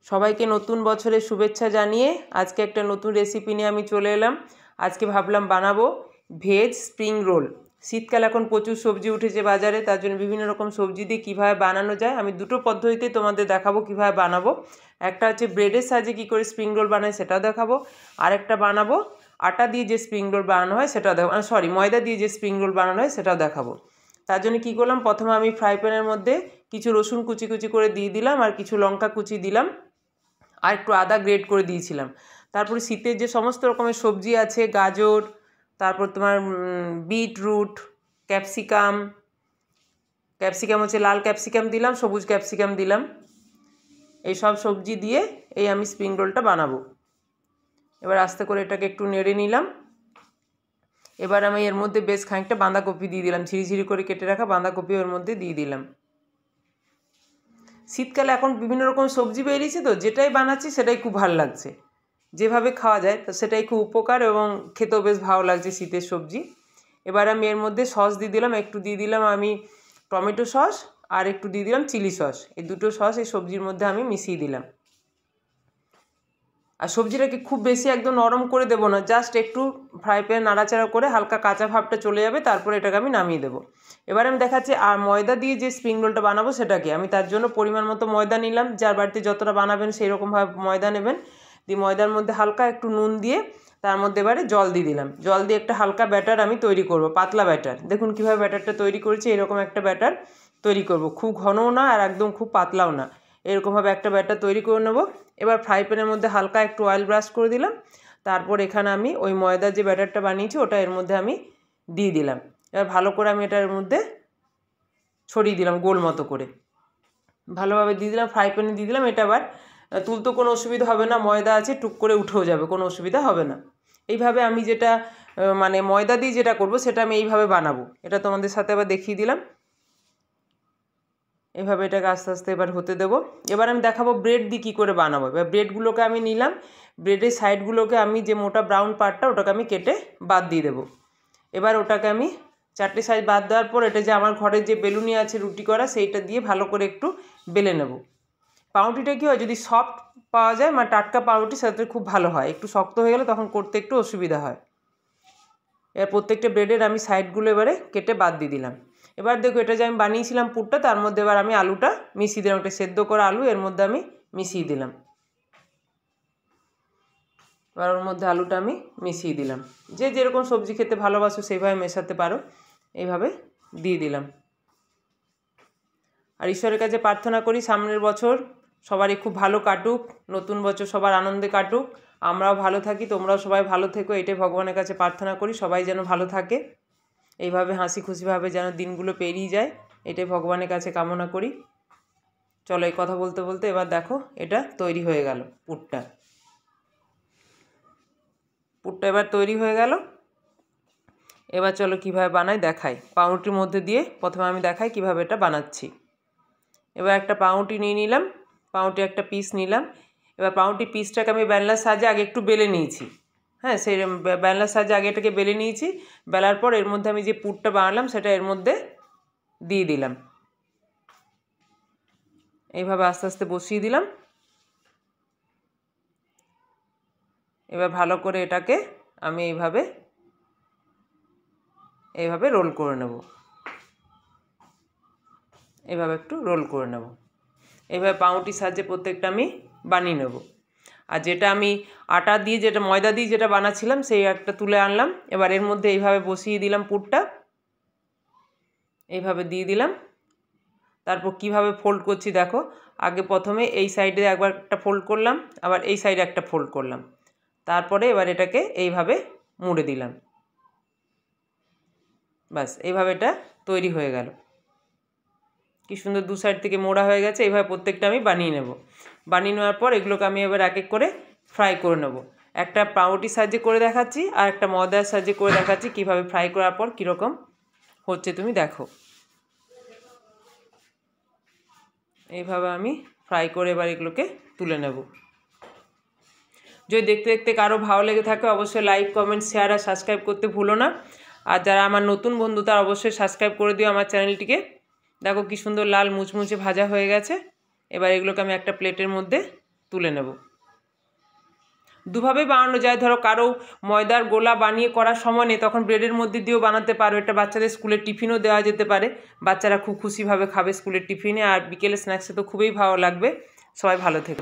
সবাইকে নতুন বছরের শুভেচ্ছা জানিয়ে আজকে একটা নতুন রেসিপি নিয়ে আমি চলে এলাম। আজকে ভাবলাম বানাবো ভেজ স্প্রিং রোল। শীতকাল এখন প্রচুর সবজি উঠেছে বাজারে, তার জন্য বিভিন্ন রকম সবজি দিয়ে কীভাবে বানানো যায় আমি দুটো পদ্ধতিতে তোমাদের দেখাবো কীভাবে বানাবো। একটা হচ্ছে ব্রেডের সাহায্যে কী করে স্প্রিং রোল বানায় সেটাও দেখাবো, আরেকটা বানাবো আটা দিয়ে যে স্প্রিং রোল বানানো হয় সেটাও দেখাবো, ময়দা দিয়ে যে স্প্রিং রোল বানানো হয় সেটাও দেখাবো। তার জন্য কী করলাম, প্রথমে আমি ফ্রাই প্যানের মধ্যে কিছু রসুন কুচি কুচি করে দিয়ে দিলাম আর কিছু লঙ্কা কুচি দিলাম আর একটু আদা গ্রেট করে দিয়েছিলাম। তারপরে শীতের যে সমস্ত রকমের সবজি আছে, গাজর, তারপর তোমার বিটরুট, ক্যাপসিকাম হচ্ছে লাল ক্যাপসিকাম দিলাম, সবুজ ক্যাপসিকাম দিলাম। এই সব সবজি দিয়ে এই আমি স্প্রিং রোলটা বানাবো। এবার আস্তে করে এটাকে একটু নেড়ে নিলাম। এবার আমি এর মধ্যে বেশ খানিকটা বাঁধাকপি দিয়ে দিলাম, ঝিরিঝিরি করে কেটে রাখা বাঁধাকপি ওর মধ্যে দিয়ে দিলাম। শীতকালে এখন বিভিন্ন রকম সবজি বেরিয়েছে, তো যেটাই বানাচ্ছি সেটাই খুব ভালো লাগছে, যেভাবে খাওয়া যায় তো সেটাই খুব উপকার এবং খেতেও বেশ ভালো লাগছে শীতের সবজি। এবার আমি এর মধ্যে সস দিয়ে দিলাম, একটু দিয়ে দিলাম আমি টমেটো সস আর একটু দিয়ে দিলাম চিলি সস। এই দুটো সস এই সবজির মধ্যে আমি মিশিয়ে দিলাম। আর সবজিটাকে খুব বেশি একদম নরম করে দেবো না, জাস্ট একটু ফ্রাই প্যানে নাড়াচাড়া করে হালকা কাঁচা ভাবটা চলে যাবে, তারপরে এটাকে আমি নামিয়ে দেবো। এবার আমি দেখাচ্ছি আর ময়দা দিয়ে যে স্প্রিং রোলটা বানাবো সেটাকে আমি তার জন্য পরিমাণ মতো ময়দা নিলাম। যার বাড়িতে যতটা বানাবেন সেই রকমভাবে ময়দা নেবেন। দিয়ে ময়দার মধ্যে হালকা একটু নুন দিয়ে তার মধ্যে এবারে জল দিয়ে দিলাম। জল দিয়ে একটা হালকা ব্যাটার আমি তৈরি করব, পাতলা ব্যাটার। দেখুন কীভাবে ব্যাটারটা তৈরি করেছি, এরকম একটা ব্যাটার তৈরি করব, খুব ঘনও না আর একদম খুব পাতলাও না, এরকমভাবে একটা ব্যাটার তৈরি করে নেব। এবার ফ্রাই প্যানের মধ্যে হালকা একটু অয়েল ব্রাশ করে দিলাম। তারপর এখানে আমি ওই ময়দার যে ব্যাটারটা বানিয়েছি ওটা এর মধ্যে আমি দিয়ে দিলাম। এবার ভালো করে আমি এটার মধ্যে ছড়িয়ে দিলাম গোল মতো করে, ভালোভাবে দিয়ে দিলাম, ফ্রাই প্যানে দিয়ে দিলাম। এটা আবার তুলতে কোনো অসুবিধা হবে না, ময়দা আছে, টুক করে উঠেও যাবে, কোনো অসুবিধা হবে না। এইভাবে আমি যেটা মানে ময়দা দিয়ে যেটা করব সেটা আমি এইভাবে বানাবো, এটা তোমাদের সাথে আবার দেখিয়ে দিলাম। এভাবে এটাকে আস্তে আস্তে এবার হতে দেবো। এবার আমি দেখাবো ব্রেড দিয়ে কী করে বানাবো। এবার ব্রেডগুলোকে আমি নিলাম, ব্রেডের সাইডগুলোকে আমি যে মোটা ব্রাউন পার্টটা ওটাকে আমি কেটে বাদ দিয়ে দেবো। এবার ওটাকে আমি চারটে সাইজ বাদ দেওয়ার পর এটা যে আমার ঘরের যে বেলুনি আছে রুটি করা, সেইটা দিয়ে ভালো করে একটু বেলে নেব। পাউরুটিটা কী হয়, যদি সফট পাওয়া যায় মানে টাটকা পাউরুটি সেটা খুব ভালো হয়, একটু শক্ত হয়ে গেলে তখন করতে একটু অসুবিধা হয়। এবার প্রত্যেকটা ব্রেডের আমি সাইডগুলো এবারে কেটে বাদ দিয়ে দিলাম। এবার দেখো এটা যে আমি বানিয়েছিলাম পুরটা, তার মধ্যে এবার আমি আলুটা মিশিয়ে দিলাম, একটা সেদ্ধ করা আলু এর মধ্যে আমি মিশিয়ে দিলাম। এবার ওর মধ্যে আলুটা আমি মিশিয়ে দিলাম, যে যেরকম সবজি খেতে ভালোবাসো সেইভাবে মেশাতে পারো। এইভাবে দিয়ে দিলাম। আর ঈশ্বরের কাছে প্রার্থনা করি সামনের বছর সবারই খুব ভালো কাটুক, নতুন বছর সবার আনন্দে কাটুক, আমরাও ভালো থাকি, তোমরাও সবাই ভালো থেকো, এটাই ভগবানের কাছে প্রার্থনা করি, সবাই যেন ভালো থাকে, এইভাবে হাসি খুশিভাবে যেন দিনগুলো পেরিয়ে যায়, এটাই ভগবানের কাছে কামনা করি। চলো এই কথা বলতে বলতে এবার দেখো এটা তৈরি হয়ে গেল পুরটা এবার তৈরি হয়ে গেল। এবার চলো কীভাবে বানাই দেখাই। পাউরুটির মধ্যে দিয়ে প্রথমে আমি দেখাই কীভাবে এটা বানাচ্ছি। এবার একটা পাউরুটি নিয়ে নিলাম, পাউরুটি একটা পিস নিলাম। এবার পাউরুটি পিসটাকে আমি বেলনার সাহায্যে আগে একটু বেলে নিয়েছি। হ্যাঁ, সেই বেলনার সাহায্যে আগে এটাকে বেলে নিয়েছি। বেলার পর এর মধ্যে আমি যে পুরটা বানালাম সেটা এর মধ্যে দিয়ে দিলাম। এইভাবে আস্তে আস্তে বসিয়ে দিলাম। এবার ভালো করে এটাকে আমি এইভাবে রোল করে নেব, এভাবে একটু রোল করে নেব। এইভাবে পাউরুটির সাহায্যে প্রত্যেকটা আমি বানিয়ে নেব। আর যেটা আমি আটা দিয়ে যেটা ময়দা দিয়ে যেটা বানাচ্ছিলাম সেই একটা তুলে আনলাম। এবার এর মধ্যে এইভাবে বসিয়ে দিলাম পুরটা, এইভাবে দিয়ে দিলাম। তারপর কিভাবে ফোল্ড করছি দেখো, আগে প্রথমে এই সাইডে একবার একটা ফোল্ড করলাম, আবার এই সাইডে একটা ফোল্ড করলাম, তারপরে এবার এটাকে এইভাবে মুড়ে দিলাম। ব্যাস, এইভাবে এটা তৈরি হয়ে গেল। কি সুন্দর দু সাইড থেকে মোড়া হয়ে গেছে। এইভাবে প্রত্যেকটা আমি বানিয়ে নেব। বানিয়ে নেওয়ার পর এগুলোকে আমি এবার এক এক করে ফ্রাই করে নেব। একটা পাউরুটির সাহায্যে করে দেখাচ্ছি আর একটা ময়দার সাহায্যে করে দেখাচ্ছি কীভাবে ফ্রাই করার পর কীরকম হচ্ছে তুমি দেখো। এইভাবে আমি ফ্রাই করে এবার এগুলোকে তুলে নেব। যদি দেখতে দেখতে কারো ভালো লেগে থাকে অবশ্যই লাইক, কমেন্ট, শেয়ার আর সাবস্ক্রাইব করতে ভুলো না। আর যারা আমার নতুন বন্ধু তারা অবশ্যই সাবস্ক্রাইব করে দিও আমার চ্যানেলটিকে। দেখো কি সুন্দর লাল মুচমুচে ভাজা হয়ে গেছে। এবার এগুলোকে আমি একটা প্লেটের মধ্যে তুলে নেব। দুভাবেই বানানো যায়, ধরো কারো ময়দার গোলা বানিয়ে করার সময় নেই, তখন ব্রেডের মধ্যে দিয়েও বানাতে পারো। এটা বাচ্চাদের স্কুলের টিফিনও দেওয়া যেতে পারে, বাচ্চারা খুব খুশিভাবে খাবে স্কুলের টিফিনে, আর বিকেলে স্ন্যাক্সে তো খুবই ভালো লাগবে। সবাই ভালো থেকো।